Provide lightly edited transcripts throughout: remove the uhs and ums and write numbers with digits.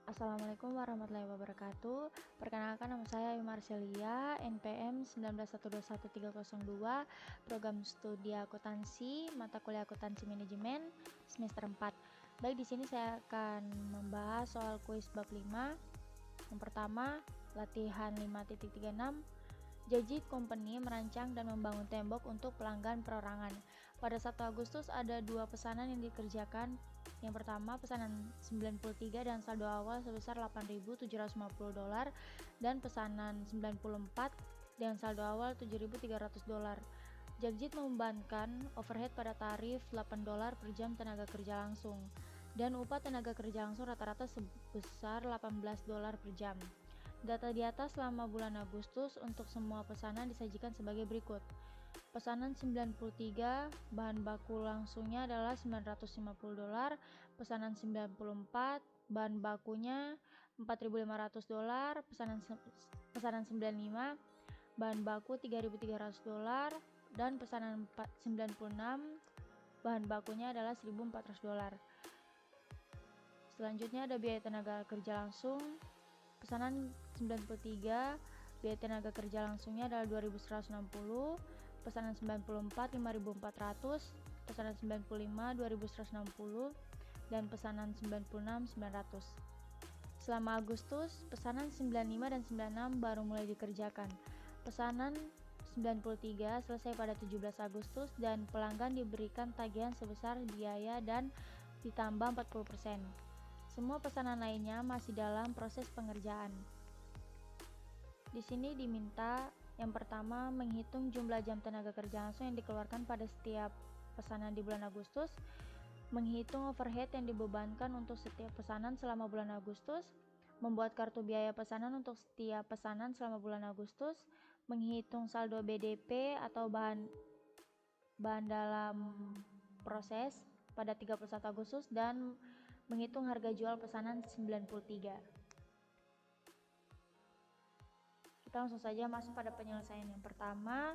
Assalamualaikum warahmatullahi wabarakatuh. Perkenalkan, nama saya Ayu Marcelia, NPM 191211302, program studi akuntansi, mata kuliah akuntansi manajemen semester 4. Baik, di sini saya akan membahas soal kuis bab 5. Yang pertama, latihan 5.36. Jajit Company merancang dan membangun tembok untuk pelanggan perorangan. Pada 1 Agustus ada 2 pesanan yang dikerjakan. Yang pertama, pesanan 93 dan saldo awal sebesar $8.750 dan pesanan 94 dengan saldo awal $7.300. Jajit membebankan overhead pada tarif $8 per jam tenaga kerja langsung dan upah tenaga kerja langsung rata-rata sebesar $18 per jam. Data di atas selama bulan Agustus untuk semua pesanan disajikan sebagai berikut. Pesanan 93, bahan baku langsungnya adalah $950, pesanan 94, bahan bakunya $4.500, pesanan 95, bahan baku $3.300, dan pesanan 96, bahan bakunya adalah $1.400. Selanjutnya ada biaya tenaga kerja langsung. Pesanan 93, biaya tenaga kerja langsungnya adalah $2.160, pesanan 94 $5.400, pesanan 95 $2.160, dan pesanan 96 $900. Selama Agustus, pesanan 95 dan 96 baru mulai dikerjakan. Pesanan 93 selesai pada 17 Agustus dan pelanggan diberikan tagihan sebesar biaya dan ditambah 40%. Semua pesanan lainnya masih dalam proses pengerjaan. Di sini diminta yang pertama menghitung jumlah jam tenaga kerja langsung yang dikeluarkan pada setiap pesanan di bulan Agustus, menghitung overhead yang dibebankan untuk setiap pesanan selama bulan Agustus, membuat kartu biaya pesanan untuk setiap pesanan selama bulan Agustus, menghitung saldo BDP atau bahan dalam proses pada 31 Agustus dan menghitung harga jual pesanan 93. Kita langsung saja masuk pada penyelesaian yang pertama,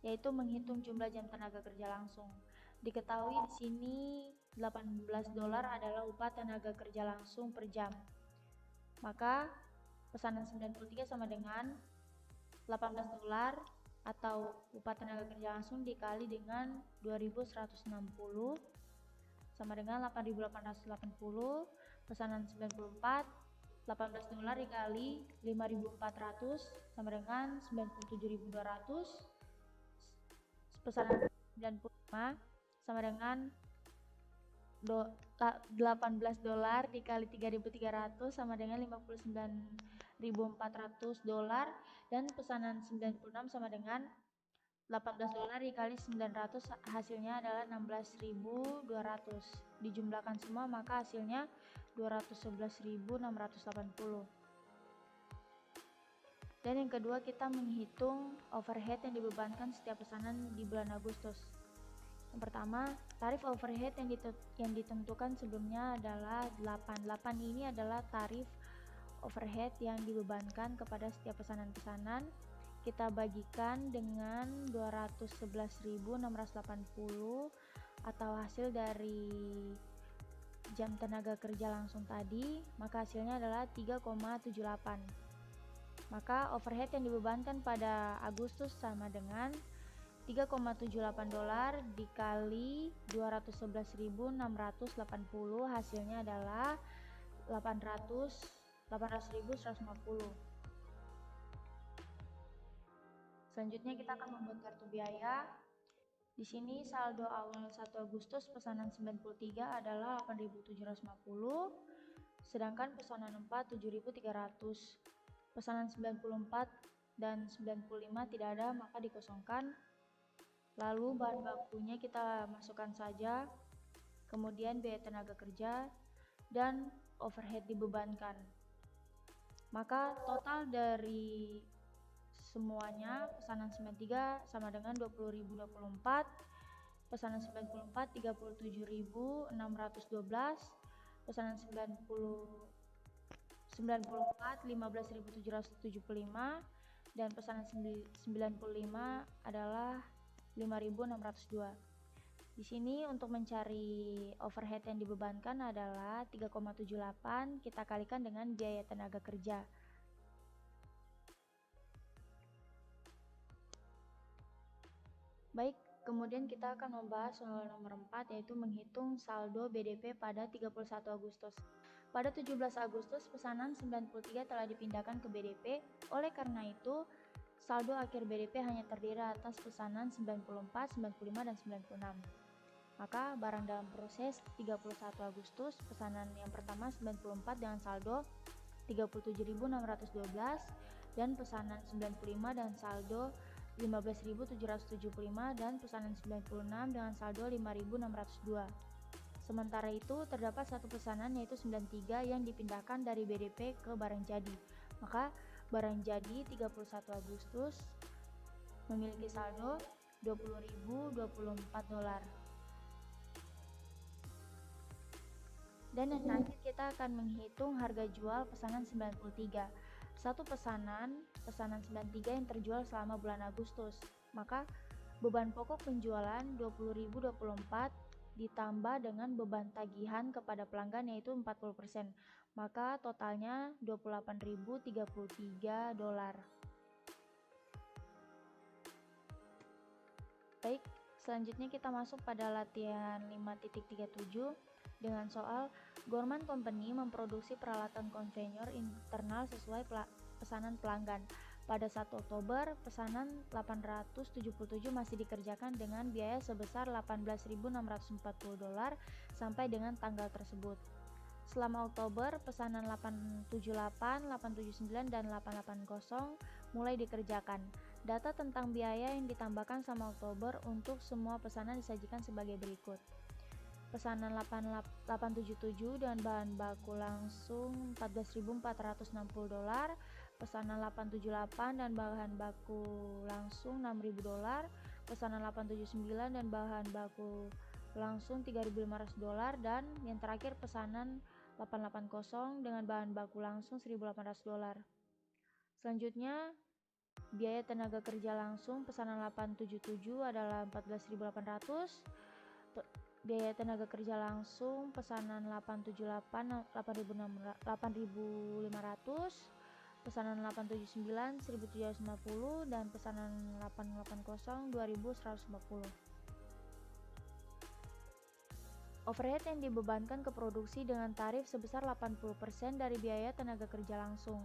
yaitu menghitung jumlah jam tenaga kerja langsung. Diketahui di sini $18 adalah upah tenaga kerja langsung per jam. Maka pesanan 93 sama dengan $18 atau upah tenaga kerja langsung dikali dengan 2.160 sama dengan $8.880, pesanan 94, $18 dikali 5.400 sama dengan 97.200, pesanan 95 sama dengan $18 dikali 3.300 sama dengan $59.400, dan pesanan 96 sama dengan $18 dikali 900 hasilnya adalah 16.200. Dijumlahkan semua maka hasilnya 211.680. Dan yang kedua, kita menghitung overhead yang dibebankan setiap pesanan di bulan Agustus. Yang pertama, tarif overhead yang ditentukan sebelumnya adalah 8. 8 ini adalah tarif overhead yang dibebankan kepada setiap pesanan-pesanan. Kita bagikan dengan 211.680 atau hasil dari jam tenaga kerja langsung tadi, maka hasilnya adalah 3,78. Maka overhead yang dibebankan pada Agustus sama dengan $3,78 dikali 211.680, hasilnya adalah 18.150. Selanjutnya kita akan membuat kartu biaya. Di sini saldo awal 1 Agustus pesanan 93 adalah 8.750, sedangkan pesanan 4 7.300. Pesanan 94 dan 95 tidak ada, maka dikosongkan. Lalu bahan bakunya kita masukkan saja, kemudian biaya tenaga kerja dan overhead dibebankan. Maka total dari semuanya, pesanan 93 sama dengan 20.024, pesanan 94 37.612, pesanan 94 15.775, dan pesanan 95 adalah 5.602. Di sini untuk mencari overhead yang dibebankan adalah 3,78 kita kalikan dengan biaya tenaga kerja. Baik, kemudian kita akan membahas soal nomor 4 yaitu menghitung saldo BDP pada 31 Agustus. Pada 17 Agustus pesanan 93 telah dipindahkan ke BDP, oleh karena itu saldo akhir BDP hanya terdiri atas pesanan 94, 95, dan 96. Maka barang dalam proses 31 Agustus pesanan yang pertama 94 dengan saldo 37.612 dan pesanan 95 dengan saldo 15.775 dan pesanan 96 dengan saldo 5.602. Sementara itu terdapat satu pesanan yaitu 93 yang dipindahkan dari BDP ke barang jadi. Maka barang jadi 31 Agustus memiliki saldo $20.024. Dan yang terakhir kita akan menghitung harga jual pesanan 93. Satu pesanan 93 yang terjual selama bulan Agustus. Maka beban pokok penjualan 20.024 ditambah dengan beban tagihan kepada pelanggan yaitu 40%. Maka totalnya $28.033. Baik, selanjutnya kita masuk pada latihan 5.37 dengan soal Gorman Company memproduksi peralatan konveyor internal sesuai pesanan pelanggan. Pada 1 Oktober, pesanan 877 masih dikerjakan dengan biaya sebesar $18.640 sampai dengan tanggal tersebut. Selama Oktober, pesanan 878, 879, dan 880 mulai dikerjakan. Data tentang biaya yang ditambahkan selama Oktober untuk semua pesanan disajikan sebagai berikut. Pesanan 877 dan bahan baku langsung $14.460, pesanan 878 dan bahan baku langsung $6.000, pesanan 879 dan bahan baku langsung $3.500, dan yang terakhir pesanan 880 dengan bahan baku langsung $1.800. Selanjutnya biaya tenaga kerja langsung pesanan 877 adalah $14.800, biaya tenaga kerja langsung pesanan 878 $8.500, pesanan 879 $1.750, dan pesanan 880 $2.150. Overhead yang dibebankan ke produksi dengan tarif sebesar 80% dari biaya tenaga kerja langsung.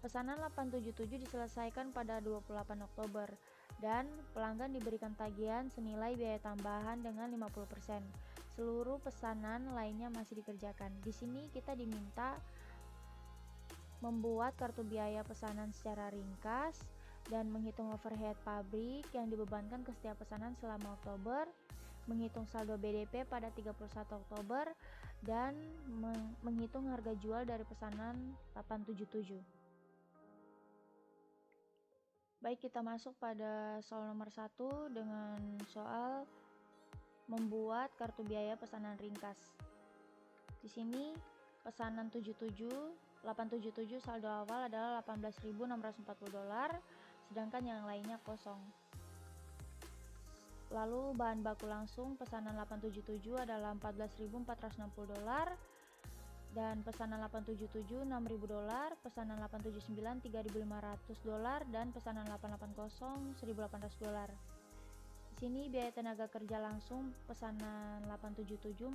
Pesanan 877 diselesaikan pada 28 Oktober dan pelanggan diberikan tagihan senilai biaya tambahan dengan 50%. Seluruh pesanan lainnya masih dikerjakan. Di sini kita diminta membuat kartu biaya pesanan secara ringkas dan menghitung overhead pabrik yang dibebankan ke setiap pesanan selama Oktober, menghitung saldo BDP pada 31 Oktober, dan menghitung harga jual dari pesanan 877. Baik, kita masuk pada soal nomor 1 dengan soal membuat kartu biaya pesanan ringkas. Di sini pesanan 877 saldo awal adalah $18.640, sedangkan yang lainnya kosong. Lalu bahan baku langsung pesanan 877 adalah $14.460, dan pesanan 877 $6.000, pesanan 879 $3.500, dan pesanan 880 $1.800. Di sini biaya tenaga kerja langsung pesanan 877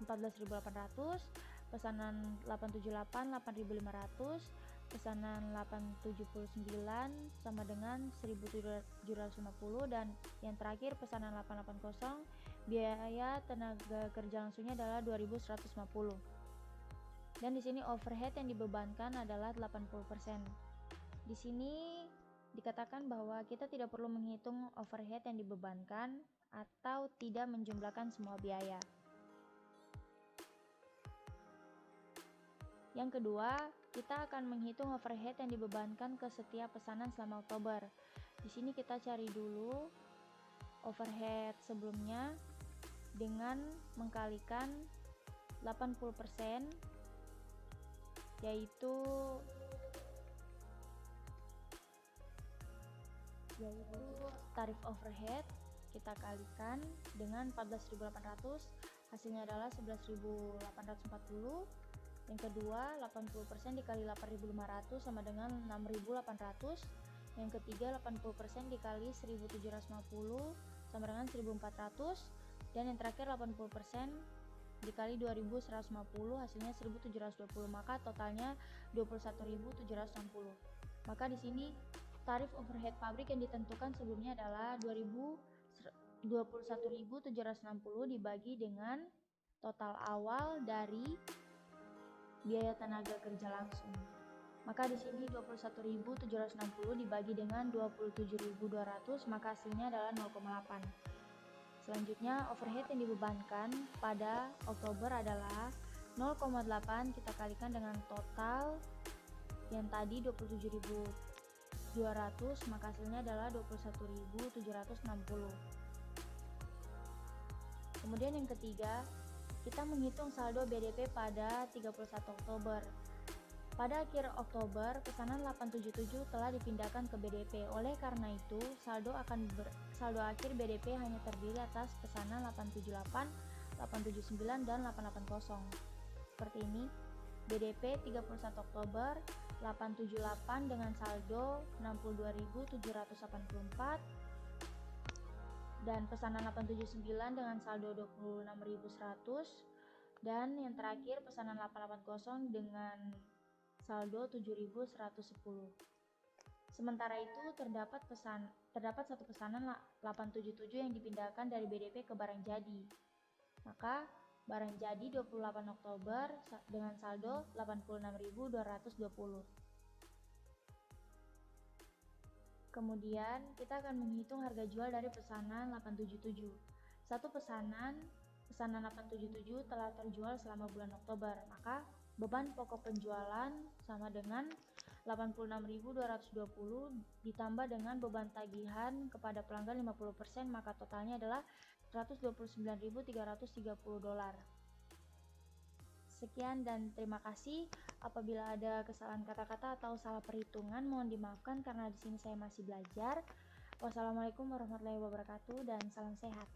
$14.800, pesanan 878 $8.500, pesanan 879 sama dengan $1.750, dan yang terakhir pesanan 880 biaya tenaga kerja langsungnya adalah $2.150. Dan di sini overhead yang dibebankan adalah 80%. Di sini dikatakan bahwa kita tidak perlu menghitung overhead yang dibebankan atau tidak menjumlahkan semua biaya. Yang kedua, kita akan menghitung overhead yang dibebankan ke setiap pesanan selama Oktober. Di sini kita cari dulu overhead sebelumnya dengan mengkalikan 80%, yaitu tarif overhead. kita kalikan dengan 14.800, hasilnya adalah 11.840. Yang kedua, 80% dikali 8.500 sama dengan 6.800. Yang ketiga, 80% dikali 1.750 sama dengan 1.400. Dan yang terakhir, 80% dikali 2.150, hasilnya 1.720. Maka totalnya 21.760. Maka di sini tarif overhead pabrik yang ditentukan sebelumnya adalah 21.760 dibagi dengan total awal dari biaya tenaga kerja langsung. Maka di sini 21.760 dibagi dengan 27.200, maka hasilnya adalah 0,8. Selanjutnya, overhead yang dibebankan pada Oktober adalah 0,8 kita kalikan dengan total yang tadi 27.200, maka hasilnya adalah 21.760. Kemudian yang ketiga, kita menghitung saldo BDP pada 31 Oktober. Pada akhir Oktober, pesanan 877 telah dipindahkan ke BDP. Oleh karena itu, saldo akhir BDP hanya terdiri atas pesanan 878, 879, dan 880. Seperti ini, BDP 31 Oktober 878 dengan saldo 62.784 dan pesanan 879 dengan saldo 26.100, dan yang terakhir pesanan 880 dengan saldo 7.110. Sementara itu terdapat satu pesanan 877 yang dipindahkan dari BDP ke barang jadi. Maka barang jadi 28 Oktober dengan saldo 86.220. Kemudian kita akan menghitung harga jual dari pesanan 877. Satu pesanan 877 telah terjual selama bulan Oktober, maka beban pokok penjualan sama dengan 86.220 ditambah dengan beban tagihan kepada pelanggan 50%, maka totalnya adalah $129.330. Sekian dan terima kasih. Apabila ada kesalahan kata-kata atau salah perhitungan, mohon dimaafkan karena di sini saya masih belajar. Wassalamualaikum warahmatullahi wabarakatuh dan salam sehat.